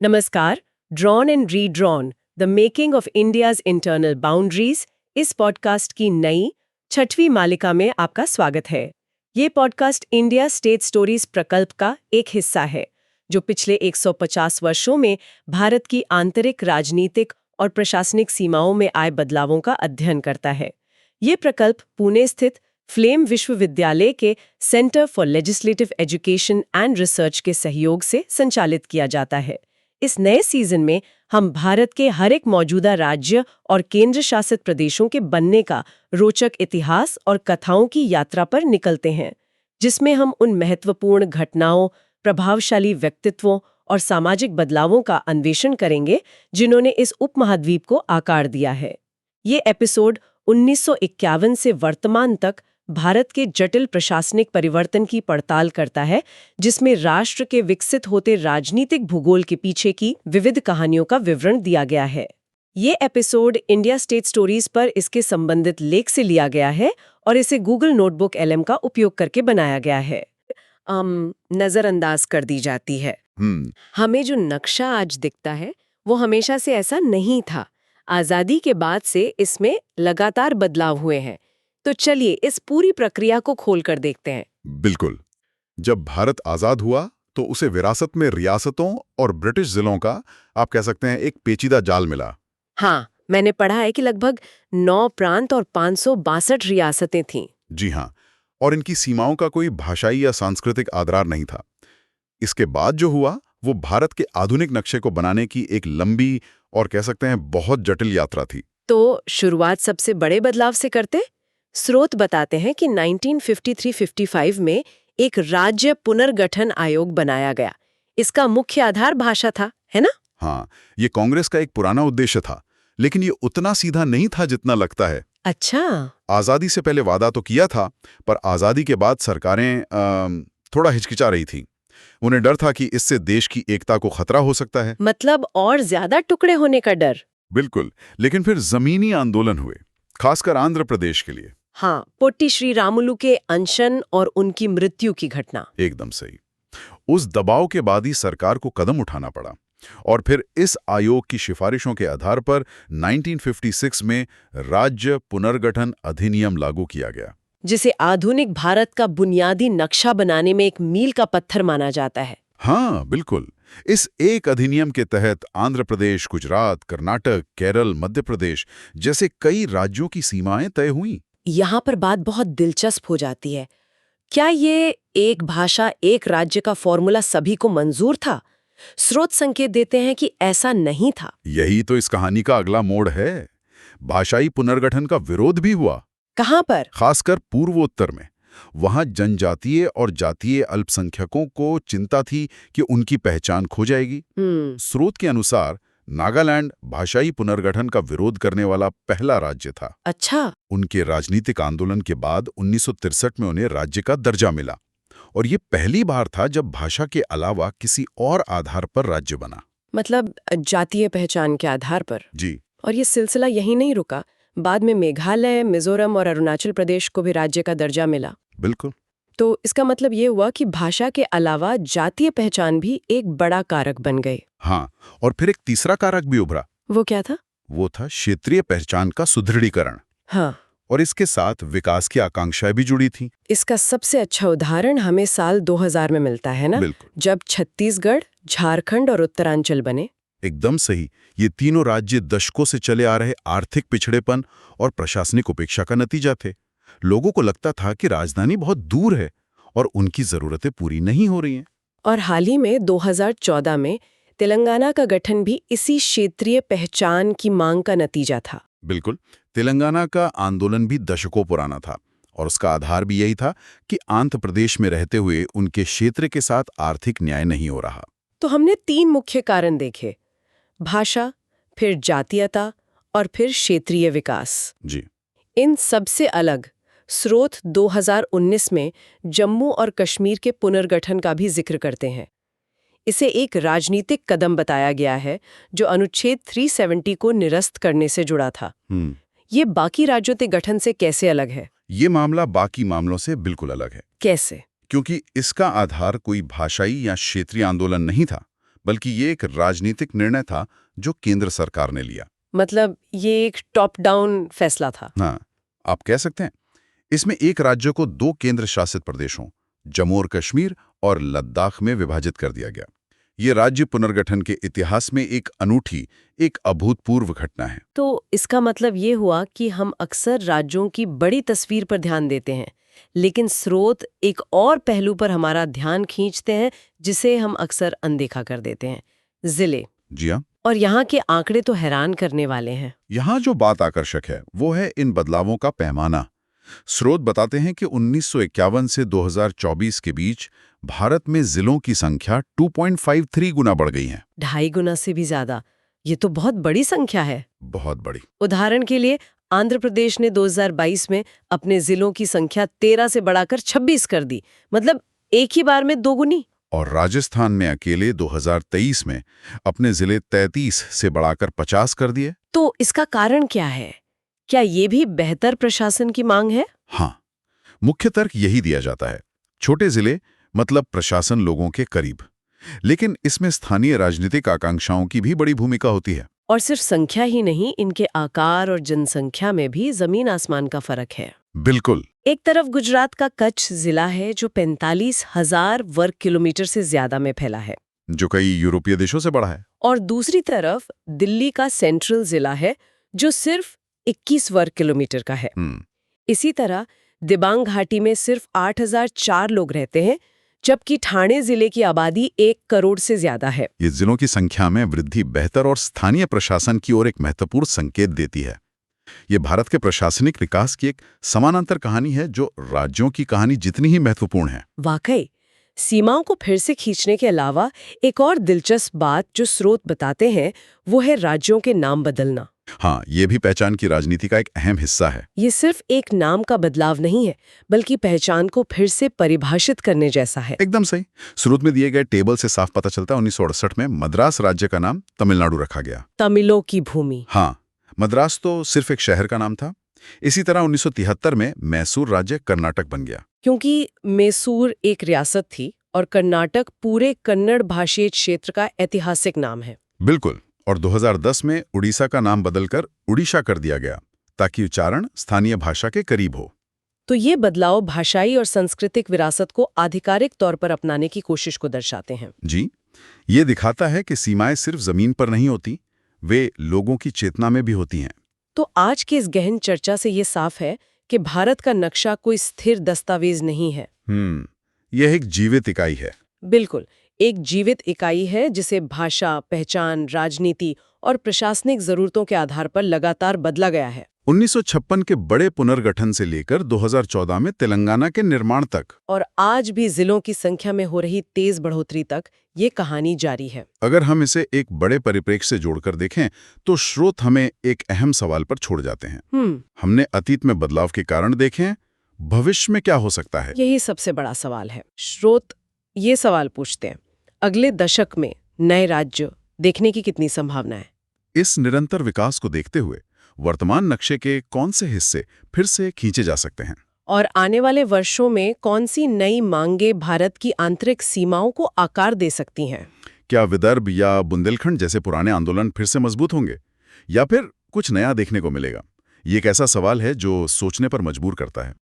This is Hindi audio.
नमस्कार। Drawn and redrawn the making of India's internal boundaries इस पॉडकास्ट की नई 6वीं मालिका में आपका स्वागत है। ये पॉडकास्ट इंडिया स्टेट स्टोरीज प्रकल्प का एक हिस्सा है जो पिछले 150 वर्षों में भारत की आंतरिक राजनीतिक और प्रशासनिक सीमाओं में आए बदलावों का अध्ययन करता है। ये प्रकल्प पुणे स्थित फ्लेम विश्वविद्यालय के centre for legislative education and research के सहयोग से संचालित किया जाता है। इस नए सीजन में हम भारत के हर एक मौजूदा राज्य और केंद्र शासित प्रदेशों के बनने का रोचक इतिहास और कथाओं की यात्रा पर निकलते हैं, जिसमें हम उन महत्वपूर्ण घटनाओं, प्रभावशाली व्यक्तित्वों और सामाजिक बदलावों का अन्वेषण करेंगे जिन्होंने इस उपमहाद्वीप को आकार दिया है। ये एपिसोड 1951 से वर्तमान तक भारत के जटिल प्रशासनिक परिवर्तन की पड़ताल करता है, जिसमें राष्ट्र के विकसित होते राजनीतिक भूगोल के पीछे की विविध कहानियों का विवरण दिया गया है। ये एपिसोड इंडिया स्टेट स्टोरीज पर इसके संबंधित लेख से लिया गया है और इसे गूगल नोटबुक LM का उपयोग करके बनाया गया है। नजरअंदाज कर दी जाती है। हमें जो नक्शा आज दिखता है वो हमेशा से ऐसा नहीं था। आजादी के बाद से इसमें लगातार बदलाव हुए हैं। तो चलिए इस पूरी प्रक्रिया को खोलकर देखते हैं। बिल्कुल। जब भारत आजाद हुआ तो उसे विरासत में रियासतों और ब्रिटिश जिलों का, आप कह सकते हैं, एक पेचीदा जाल मिला। हाँ, मैंने पढ़ा है कि लगभग 9 प्रांत और 562 रियासतें थीं। जी हाँ, और इनकी सीमाओं का कोई भाषाई या सांस्कृतिक आधार नहीं था। इसके बाद जो हुआ वो भारत के आधुनिक नक्शे को बनाने की एक लंबी और कह सकते हैं बहुत जटिल यात्रा थी। तो शुरुआत सबसे बड़े बदलाव से करते। स्रोत बताते हैं कि 1953-55 में एक राज्य पुनर्गठन आयोग बनाया गया। इसका मुख्य आधार भाषा था, है ना? हाँ, ये कांग्रेस का एक पुराना उद्देश्य था, लेकिन ये उतना सीधा नहीं था जितना लगता है। अच्छा। आजादी से पहले वादा तो किया था, पर आजादी के बाद सरकारें थोड़ा हिचकिचा रही थी। उन्हें डर था कि इससे देश की एकता को खतरा हो सकता है। मतलब और ज्यादा टुकड़े होने का डर। बिल्कुल। लेकिन फिर जमीनी आंदोलन हुए, खासकर आंध्र प्रदेश के लिए। हाँ, पोट्टी श्री रामुलु के अनशन और उनकी मृत्यु की घटना। एकदम सही। उस दबाव के बाद ही सरकार को कदम उठाना पड़ा और फिर इस आयोग की सिफारिशों के आधार पर 1956 में राज्य पुनर्गठन अधिनियम लागू किया गया, जिसे आधुनिक भारत का बुनियादी नक्शा बनाने में एक मील का पत्थर माना जाता है। हाँ बिल्कुल। इस एक अधिनियम के तहत आंध्र प्रदेश, गुजरात, कर्नाटक, केरल, मध्य प्रदेश जैसे कई राज्यों की सीमाएं तय हुईं। यहाँ पर बात बहुत दिलचस्प हो जाती है। क्या ये एक भाषा एक राज्य का फॉर्मूला सभी को मंजूर था? स्रोत संकेत देते हैं कि ऐसा नहीं था। यही तो इस कहानी का अगला मोड़ है। भाषाई पुनर्गठन का विरोध भी हुआ। कहाँ पर? खासकर पूर्वोत्तर में। वहां जनजातीय और जातीय अल्पसंख्यकों को चिंता थी कि उनकी पहचान खो जाएगी। स्रोत के अनुसार नागालैंड भाषाई पुनर्गठन का विरोध करने वाला पहला राज्य था। अच्छा। उनके राजनीतिक आंदोलन के बाद 1963 में उन्हें राज्य का दर्जा मिला और ये पहली बार था जब भाषा के अलावा किसी और आधार पर राज्य बना। मतलब जातीय पहचान के आधार पर। जी। और ये सिलसिला यहीं नहीं रुका। बाद में मेघालय, मिजोरम और अरुणाचल प्रदेश को भी राज्य का दर्जा मिला। बिल्कुल। तो इसका मतलब ये हुआ कि भाषा के अलावा जातीय पहचान भी एक बड़ा कारक बन गई। हाँ, और फिर एक तीसरा कारक भी उभरा। वो क्या था? वो था क्षेत्रीय पहचान का सुदृढ़ीकरण। हाँ। और इसके साथ विकास की आकांक्षाएं भी जुड़ी थी। इसका सबसे अच्छा उदाहरण हमें साल 2000 में मिलता है ना? बिल्कुल। जब छत्तीसगढ़, झारखंड और उत्तरांचल बने। एकदम सही। ये तीनों राज्य दशकों से चले आ रहे आर्थिक पिछड़ेपन और प्रशासनिक उपेक्षा का नतीजा थे। लोगों को लगता था कि राजधानी बहुत दूर है और उनकी जरूरतें पूरी नहीं हो रही हैं। और हाल ही में 2014 में तेलंगाना का गठन भी इसी क्षेत्रीय पहचान की मांग का नतीजा था। बिल्कुल। तेलंगाना का आंदोलन भी दशकों पुराना था और उसका आधार भी यही था कि आंध्र प्रदेश में रहते हुए उनके क्षेत्र के साथ आर्थिक न्याय नहीं हो रहा। तो हमने 3 मुख्य कारण देखे, भाषा, फिर जातीयता और फिर क्षेत्रीय विकास। जी। इन सबसे अलग स्रोत 2019 में जम्मू और कश्मीर के पुनर्गठन का भी जिक्र करते हैं। इसे एक राजनीतिक कदम बताया गया है जो अनुच्छेद 370 को निरस्त करने से जुड़ा था। ये बाकी राज्यों के गठन से कैसे अलग है? ये मामला बाकी मामलों से बिल्कुल अलग है। कैसे? क्योंकि इसका आधार कोई भाषाई या क्षेत्रीय आंदोलन नहीं था, बल्कि ये एक राजनीतिक निर्णय था जो केंद्र सरकार ने लिया। मतलब ये एक टॉप डाउन फैसला था। हाँ, आप कह सकते हैं। इसमें एक राज्य को 2 केंद्र शासित प्रदेशों, जम्मू और कश्मीर और लद्दाख में विभाजित कर दिया गया। ये राज्य पुनर्गठन के इतिहास में एक अनूठी, एक अभूतपूर्व घटना है। तो इसका मतलब ये हुआ कि हम अक्सर राज्यों की बड़ी तस्वीर पर ध्यान देते हैं, लेकिन स्रोत एक और पहलू पर हमारा ध्यान खींचते हैं जिसे हम अक्सर अनदेखा कर देते हैं, जिले। जी हाँ। और यहाँ के आंकड़े तो हैरान करने वाले हैं। यहाँ जो बात आकर्षक है वो है इन बदलावों का पैमाना। स्रोत बताते हैं कि 1951 से 2024 के बीच भारत में जिलों की संख्या 2.53 गुना बढ़ गई है। 2.5 गुना से भी ज्यादा। ये तो बहुत बड़ी संख्या है। बहुत बड़ी। उदाहरण के लिए आंध्र प्रदेश ने 2022 में अपने जिलों की संख्या 13 से बढ़ाकर 26 कर दी, मतलब एक ही बार में 2 गुनी। और राजस्थान ने अकेले 2023 में अपने जिले 33 से बढ़ाकर 50 कर दिए। तो इसका कारण क्या है? क्या ये भी बेहतर प्रशासन की मांग है? हाँ, मुख्य तर्क यही दिया जाता है। छोटे जिले मतलब प्रशासन लोगों के करीब, लेकिन इसमें स्थानीय राजनीतिक आकांक्षाओं की भी बड़ी भूमिका होती है। और सिर्फ संख्या ही नहीं, इनके आकार और जनसंख्या में भी जमीन आसमान का फर्क है। बिल्कुल। एक तरफ गुजरात का कच्छ जिला है जो 45,000 वर्ग किलोमीटर से ज्यादा में फैला है, जो कई यूरोपीय देशों से बड़ा है। और दूसरी तरफ दिल्ली का सेंट्रल जिला है जो सिर्फ 21 वर्ग किलोमीटर का है। इसी तरह दिबांग घाटी में सिर्फ 8,004 लोग रहते हैं, जबकि ठाणे जिले की आबादी 1 करोड़ से ज्यादा है। ये जिलों की संख्या में वृद्धि बेहतर और स्थानीय प्रशासन की ओर एक महत्वपूर्ण संकेत देती है। ये भारत के प्रशासनिक विकास की एक समानांतर कहानी है जो राज्यों की कहानी जितनी ही महत्वपूर्ण है। वाकई सीमाओं को फिर से खींचने के अलावा एक और दिलचस्प बात जो स्रोत बताते हैं वो है राज्यों के नाम बदलना। हाँ, ये भी पहचान की राजनीति का एक अहम हिस्सा है। ये सिर्फ एक नाम का बदलाव नहीं है, बल्कि पहचान को फिर से परिभाषित करने जैसा है। एकदम सही। स्रोत में दिए गए टेबल से साफ पता चलता है 1968 में मद्रास राज्य का नाम तमिलनाडु रखा गया। तमिलों की भूमि। हाँ, मद्रास तो सिर्फ एक शहर का नाम था। इसी तरह 1973 में मैसूर राज्य कर्नाटक बन गया, क्योंकि मैसूर एक रियासत थी और कर्नाटक पूरे कन्नड़ भाषी क्षेत्र का ऐतिहासिक नाम है। बिल्कुल। और 2010 में उड़ीसा का नाम बदलकर उड़ीसा कर दिया गया ताकि उच्चारण स्थानीय भाषा के करीब हो। तो ये बदलाव भाषाई और सांस्कृतिक विरासत को आधिकारिक तौर पर अपनाने की कोशिश को दर्शाते हैं। जी, ये दिखाता है कि सीमाएं सिर्फ जमीन पर नहीं होती, वे लोगों की चेतना में भी होती हैं। तो आज की इस गहन चर्चा से ये साफ है कि भारत का नक्शा कोई स्थिर दस्तावेज नहीं है। यह एक जीवित इकाई है। बिल्कुल, एक जीवित इकाई है जिसे भाषा, पहचान, राजनीति और प्रशासनिक जरूरतों के आधार पर लगातार बदला गया है। 1956 के बड़े पुनर्गठन से लेकर 2014 में तेलंगाना के निर्माण तक, और आज भी जिलों की संख्या में हो रही तेज बढ़ोतरी तक ये कहानी जारी है। अगर हम इसे एक बड़े परिप्रेक्ष्य से जोड़कर देखें तो स्रोत हमें एक अहम सवाल पर छोड़ जाते हैं। हमने अतीत में बदलाव के कारण देखे, भविष्य में क्या हो सकता है? यही सबसे बड़ा सवाल है। स्रोत ये सवाल पूछते हैं, अगले दशक में नए राज्य देखने की कितनी संभावना है? इस निरंतर विकास को देखते हुए वर्तमान नक्शे के कौन से हिस्से फिर से खींचे जा सकते हैं? और आने वाले वर्षों में कौन सी नई मांगें भारत की आंतरिक सीमाओं को आकार दे सकती हैं? क्या विदर्भ या बुंदेलखंड जैसे पुराने आंदोलन फिर से मजबूत होंगे या फिर कुछ नया देखने को मिलेगा? ये एक ऐसा सवाल है जो सोचने पर मजबूर करता है।